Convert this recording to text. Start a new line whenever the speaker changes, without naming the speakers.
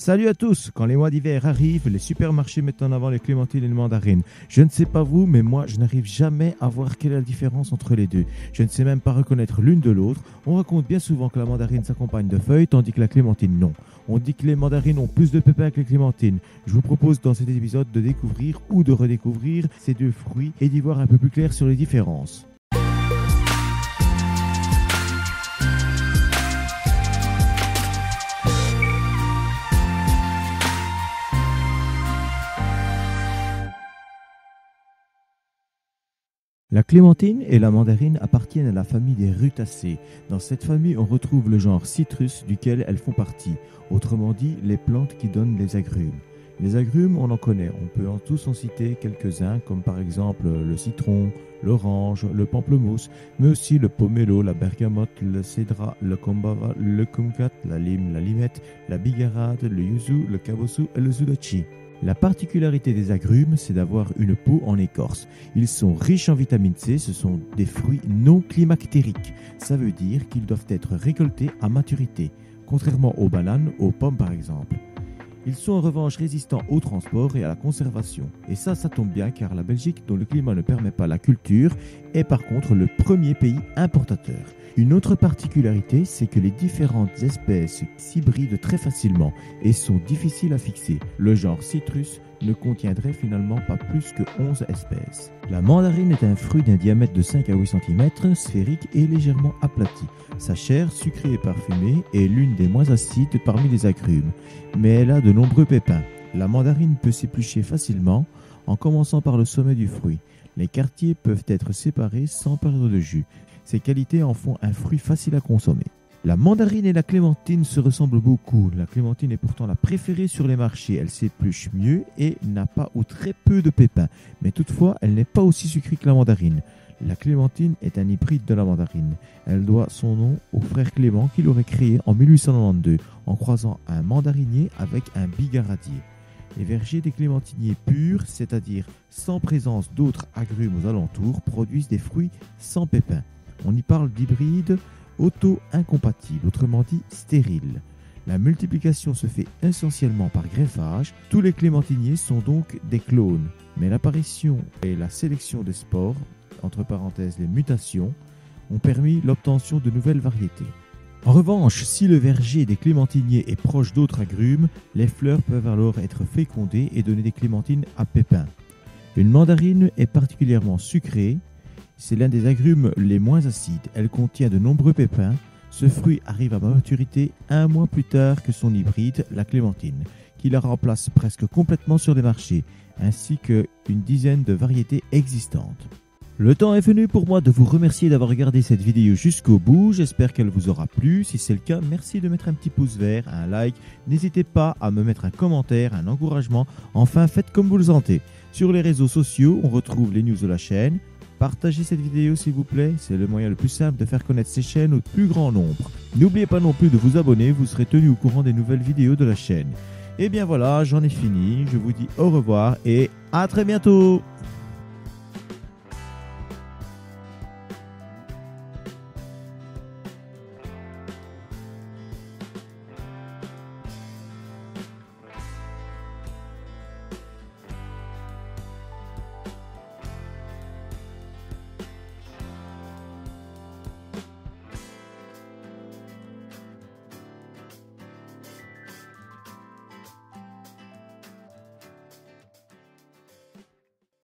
Salut à tous! Quand les mois d'hiver arrivent, les supermarchés mettent en avant les clémentines et les mandarines. Je ne sais pas vous, mais moi, je n'arrive jamais à voir quelle est la différence entre les deux. Je ne sais même pas reconnaître l'une de l'autre. On raconte bien souvent que la mandarine s'accompagne de feuilles, tandis que la clémentine non. On dit que les mandarines ont plus de pépins que les clémentines. Je vous propose dans cet épisode de découvrir ou de redécouvrir ces deux fruits et d'y voir un peu plus clair sur les différences. La clémentine et la mandarine appartiennent à la famille des rutacées. Dans cette famille, on retrouve le genre citrus duquel elles font partie, autrement dit les plantes qui donnent les agrumes. Les agrumes, on en connaît, on peut tous en citer quelques-uns, comme par exemple le citron, l'orange, le pamplemousse, mais aussi le pomelo, la bergamote, le cédrat, le kombava, le kumquat, la lime, la limette, la bigarade, le yuzu, le kabosu et le sudachi. La particularité des agrumes, c'est d'avoir une peau en écorce. Ils sont riches en vitamine C, ce sont des fruits non climactériques. Ça veut dire qu'ils doivent être récoltés à maturité, contrairement aux bananes, aux pommes par exemple. Ils sont en revanche résistants au transport et à la conservation. Et ça tombe bien car la Belgique, dont le climat ne permet pas la culture, est par contre le premier pays importateur. Une autre particularité, c'est que les différentes espèces s'hybrident très facilement et sont difficiles à fixer. Le genre citrus ne contiendrait finalement pas plus que 11 espèces. La mandarine est un fruit d'un diamètre de 5 à 8 cm, sphérique et légèrement aplati. Sa chair, sucrée et parfumée, est l'une des moins acides parmi les agrumes, mais elle a de nombreux pépins. La mandarine peut s'éplucher facilement en commençant par le sommet du fruit. Les quartiers peuvent être séparés sans perdre de jus. Ces qualités en font un fruit facile à consommer. La mandarine et la clémentine se ressemblent beaucoup. La clémentine est pourtant la préférée sur les marchés. Elle s'épluche mieux et n'a pas ou très peu de pépins. Mais toutefois, elle n'est pas aussi sucrée que la mandarine. La clémentine est un hybride de la mandarine. Elle doit son nom au frère Clément qui l'aurait créé en 1892 en croisant un mandarinier avec un bigaradier. Les vergers des clémentiniers purs, c'est-à-dire sans présence d'autres agrumes aux alentours, produisent des fruits sans pépins. On y parle d'hybride auto-incompatible, autrement dit stérile. La multiplication se fait essentiellement par greffage. Tous les clémentiniers sont donc des clones, mais l'apparition et la sélection des spores, entre parenthèses les mutations, ont permis l'obtention de nouvelles variétés. En revanche, si le verger des clémentiniers est proche d'autres agrumes, les fleurs peuvent alors être fécondées et donner des clémentines à pépins. Une mandarine est particulièrement sucrée. C'est l'un des agrumes les moins acides. Elle contient de nombreux pépins. Ce fruit arrive à maturité 1 mois plus tard que son hybride, la clémentine, qui la remplace presque complètement sur les marchés, ainsi qu'une dizaine de variétés existantes. Le temps est venu pour moi de vous remercier d'avoir regardé cette vidéo jusqu'au bout. J'espère qu'elle vous aura plu. Si c'est le cas, merci de mettre un petit pouce vert, un like. N'hésitez pas à me mettre un commentaire, un encouragement. Enfin, faites comme vous le sentez. Sur les réseaux sociaux, on retrouve les news de la chaîne. Partagez cette vidéo s'il vous plaît, c'est le moyen le plus simple de faire connaître ces chaînes au plus grand nombre. N'oubliez pas non plus de vous abonner, vous serez tenu au courant des nouvelles vidéos de la chaîne. Et bien voilà, j'en ai fini, je vous dis au revoir et à très bientôt.